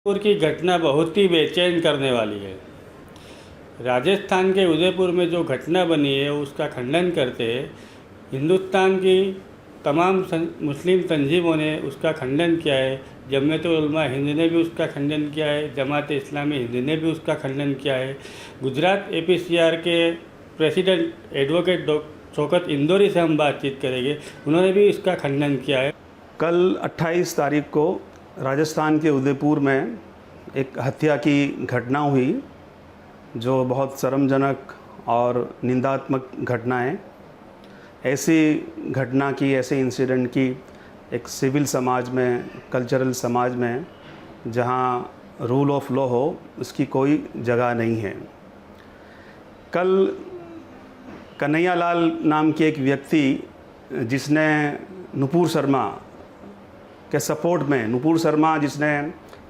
उदयपुर की घटना बहुत ही बेचैन करने वाली है। राजस्थान के उदयपुर में जो घटना बनी है उसका खंडन करते हिंदुस्तान की तमाम मुस्लिम तंजीमों ने उसका खंडन किया है। जमीयत उलमा हिंद ने भी उसका खंडन किया है, जमात इस्लामी हिंद ने भी उसका खंडन किया है। गुजरात APCR के प्रेसिडेंट एडवोकेट शौकत इंदौरी से हम बातचीत करेंगे, उन्होंने भी इसका खंडन किया है। कल 28 तारीख को राजस्थान के उदयपुर में एक हत्या की घटना हुई जो बहुत शर्मजनक और निंदात्मक घटना है। ऐसी घटना की, ऐसे इंसिडेंट की एक सिविल समाज में, कल्चरल समाज में जहां रूल ऑफ लॉ हो, उसकी कोई जगह नहीं है। कल कन्हैयालाल नाम के एक व्यक्ति जिसने नुपुर शर्मा के सपोर्ट में, नुपुर शर्मा जिसने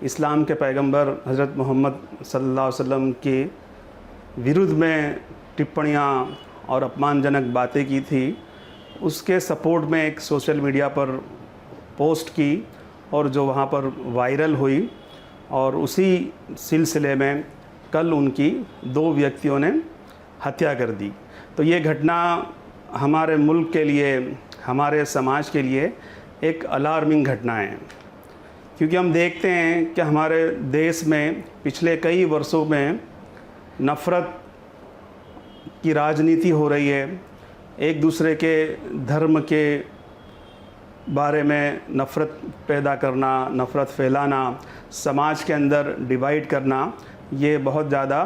इस्लाम के पैगंबर हज़रत मोहम्मद सल्लल्लाहु अलैहि वसल्लम के विरुद्ध में टिप्पणियाँ और अपमानजनक बातें की थी, उसके सपोर्ट में एक सोशल मीडिया पर पोस्ट की और जो वहाँ पर वायरल हुई, और उसी सिलसिले में कल उनकी 2 व्यक्तियों ने हत्या कर दी। तो ये घटना हमारे मुल्क के लिए, हमारे समाज के लिए एक अलार्मिंग घटना है, क्योंकि हम देखते हैं कि हमारे देश में पिछले कई वर्षों में नफ़रत की राजनीति हो रही है। एक दूसरे के धर्म के बारे में नफ़रत पैदा करना, नफ़रत फैलाना, समाज के अंदर डिवाइड करना, ये बहुत ज़्यादा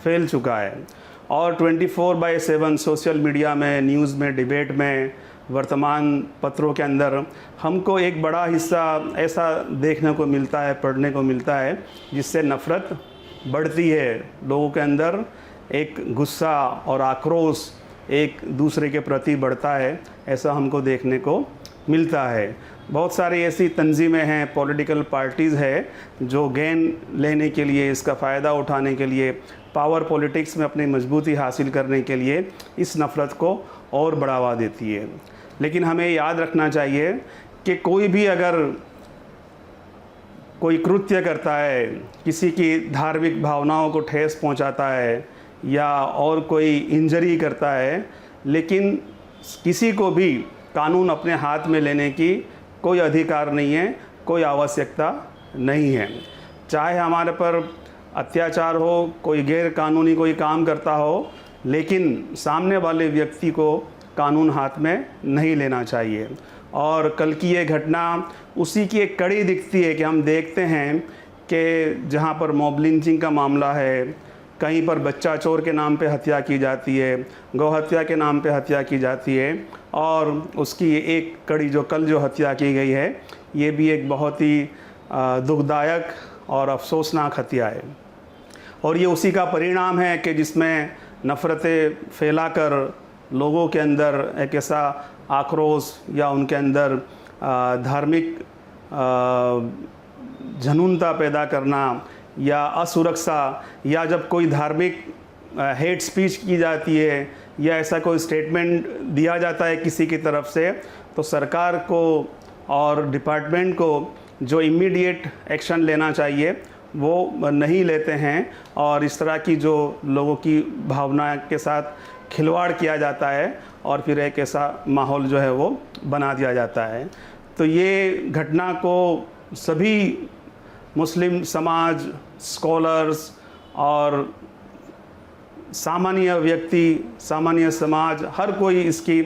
फैल चुका है। और 24/7 सोशल मीडिया में, न्यूज़ में, डिबेट में, वर्तमान पत्रों के अंदर हमको एक बड़ा हिस्सा ऐसा देखने को मिलता है, पढ़ने को मिलता है, जिससे नफ़रत बढ़ती है। लोगों के अंदर एक गुस्सा और आक्रोश एक दूसरे के प्रति बढ़ता है, ऐसा हमको देखने को मिलता है। बहुत सारी ऐसी तंजीमें हैं, पॉलिटिकल पार्टीज़ है जो गेन लेने के लिए, इसका फ़ायदा उठाने के लिए, पावर पॉलिटिक्स में अपनी मजबूती हासिल करने के लिए इस नफ़रत को और बढ़ावा देती है। लेकिन हमें याद रखना चाहिए कि कोई भी अगर कोई कृत्य करता है, किसी की धार्मिक भावनाओं को ठेस पहुंचाता है या और कोई इंजरी करता है, लेकिन किसी को भी कानून अपने हाथ में लेने की कोई अधिकार नहीं है, कोई आवश्यकता नहीं है। चाहे हमारे पर अत्याचार हो, कोई गैर कानूनी कोई काम करता हो, लेकिन सामने वाले व्यक्ति को कानून हाथ में नहीं लेना चाहिए। और कल की ये घटना उसी की एक कड़ी दिखती है कि हम देखते हैं कि जहाँ पर मॉब लिंचिंग का मामला है, कहीं पर बच्चा चोर के नाम पे हत्या की जाती है, गौ हत्या के नाम पे हत्या की जाती है, और उसकी एक कड़ी जो कल जो हत्या की गई है, ये भी एक बहुत ही दुखदायक और अफसोसनाक हत्या है। और ये उसी का परिणाम है कि जिसमें नफ़रतें फैलाकर लोगों के अंदर एक ऐसा आक्रोश या उनके अंदर धार्मिक जनूनता पैदा करना या असुरक्षा, या जब कोई धार्मिक हेट स्पीच की जाती है या ऐसा कोई स्टेटमेंट दिया जाता है किसी की तरफ से, तो सरकार को और डिपार्टमेंट को जो इमीडिएट एक्शन लेना चाहिए वो नहीं लेते हैं, और इस तरह की जो लोगों की भावना के साथ खिलवाड़ किया जाता है और फिर एक ऐसा माहौल जो है वो बना दिया जाता है। तो ये घटना को सभी मुस्लिम समाज, स्कॉलर्स और सामान्य व्यक्ति, सामान्य समाज, हर कोई इसकी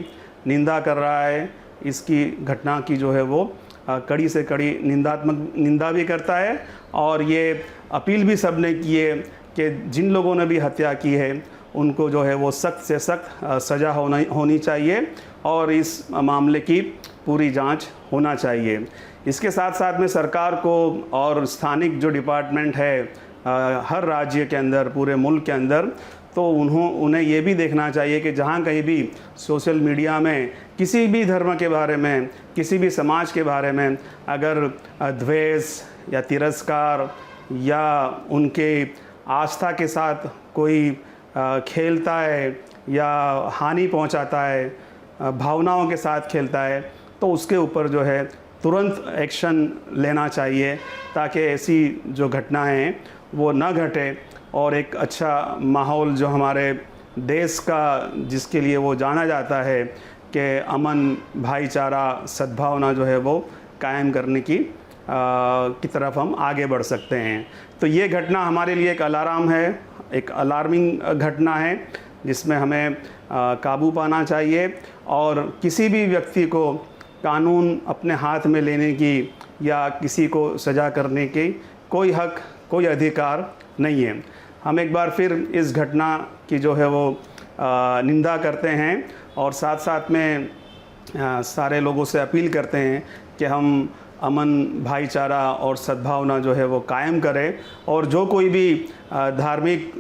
निंदा कर रहा है। इसकी घटना की जो है वो कड़ी से कड़ी निंदा भी करता है, और ये अपील भी सब ने की है कि जिन लोगों ने भी हत्या की है उनको जो है वो सख्त से सख्त सज़ा होनी चाहिए और इस मामले की पूरी जांच होना चाहिए। इसके साथ साथ में सरकार को और स्थानिक जो डिपार्टमेंट है हर राज्य के अंदर, पूरे मुल्क के अंदर, तो उन्हें ये भी देखना चाहिए कि जहाँ कहीं भी सोशल मीडिया में किसी भी धर्म के बारे में, किसी भी समाज के बारे में अगर द्वेष या तिरस्कार या उनके आस्था के साथ कोई खेलता है या हानि पहुंचाता है, भावनाओं के साथ खेलता है, तो उसके ऊपर जो है तुरंत एक्शन लेना चाहिए ताकि ऐसी जो घटनाएं हैं वो न घटे और एक अच्छा माहौल जो हमारे देश का जिसके लिए वो जाना जाता है कि अमन, भाईचारा, सद्भावना जो है वो कायम करने की तरफ हम आगे बढ़ सकते हैं। तो ये घटना हमारे लिए एक अलार्म है, एक अलार्मिंग घटना है जिसमें हमें काबू पाना चाहिए और किसी भी व्यक्ति को कानून अपने हाथ में लेने की या किसी को सज़ा करने की कोई हक, कोई अधिकार नहीं है। हम एक बार फिर इस घटना की जो है वो निंदा करते हैं और साथ साथ में सारे लोगों से अपील करते हैं कि हम अमन, भाईचारा और सद्भावना जो है वो कायम करें और जो कोई भी धार्मिक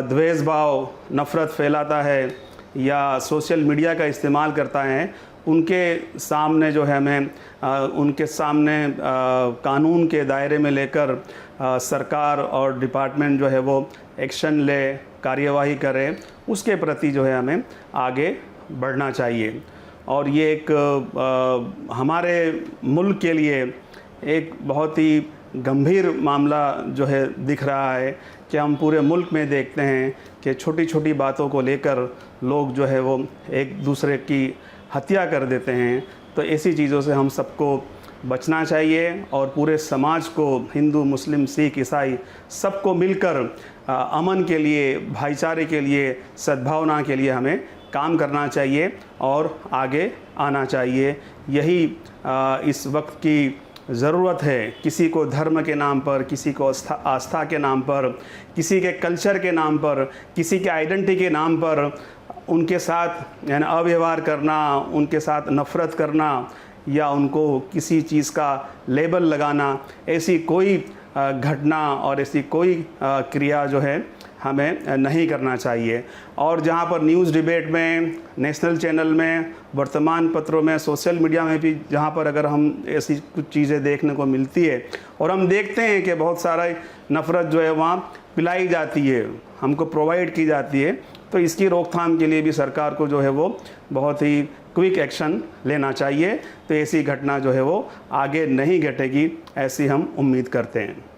द्वेष भाव, नफ़रत फैलाता है या सोशल मीडिया का इस्तेमाल करता है उनके सामने जो है हमें उनके सामने कानून के दायरे में लेकर सरकार और डिपार्टमेंट जो है वो एक्शन ले, कार्यवाही करे, उसके प्रति जो है हमें आगे बढ़ना चाहिए। और ये एक हमारे मुल्क के लिए एक बहुत ही गंभीर मामला जो है दिख रहा है कि हम पूरे मुल्क में देखते हैं कि छोटी छोटी बातों को लेकर लोग जो है वो एक दूसरे की हत्या कर देते हैं। तो ऐसी चीज़ों से हम सबको बचना चाहिए और पूरे समाज को, हिंदू, मुस्लिम, सिख, ईसाई, सबको मिलकर अमन के लिए, भाईचारे के लिए, सद्भावना के लिए हमें काम करना चाहिए और आगे आना चाहिए। यही इस वक्त की ज़रूरत है। किसी को धर्म के नाम पर, किसी को आस्था के नाम पर, किसी के कल्चर के नाम पर, किसी के आइडेंटिटी के नाम पर उनके साथ यानी अव्यवहार करना, उनके साथ नफ़रत करना या उनको किसी चीज़ का लेबल लगाना, ऐसी कोई घटना और ऐसी कोई क्रिया जो है हमें नहीं करना चाहिए। और जहाँ पर न्यूज़ डिबेट में, नेशनल चैनल में, वर्तमान पत्रों में, सोशल मीडिया में भी जहाँ पर अगर हम ऐसी कुछ चीज़ें देखने को मिलती है और हम देखते हैं कि बहुत सारा नफ़रत जो है वहाँ पिलाई जाती है, हमको प्रोवाइड की जाती है, तो इसकी रोकथाम के लिए भी सरकार को जो है वो बहुत ही क्विक एक्शन लेना चाहिए। तो ऐसी घटना जो है वो आगे नहीं घटेगी, ऐसी हम उम्मीद करते हैं।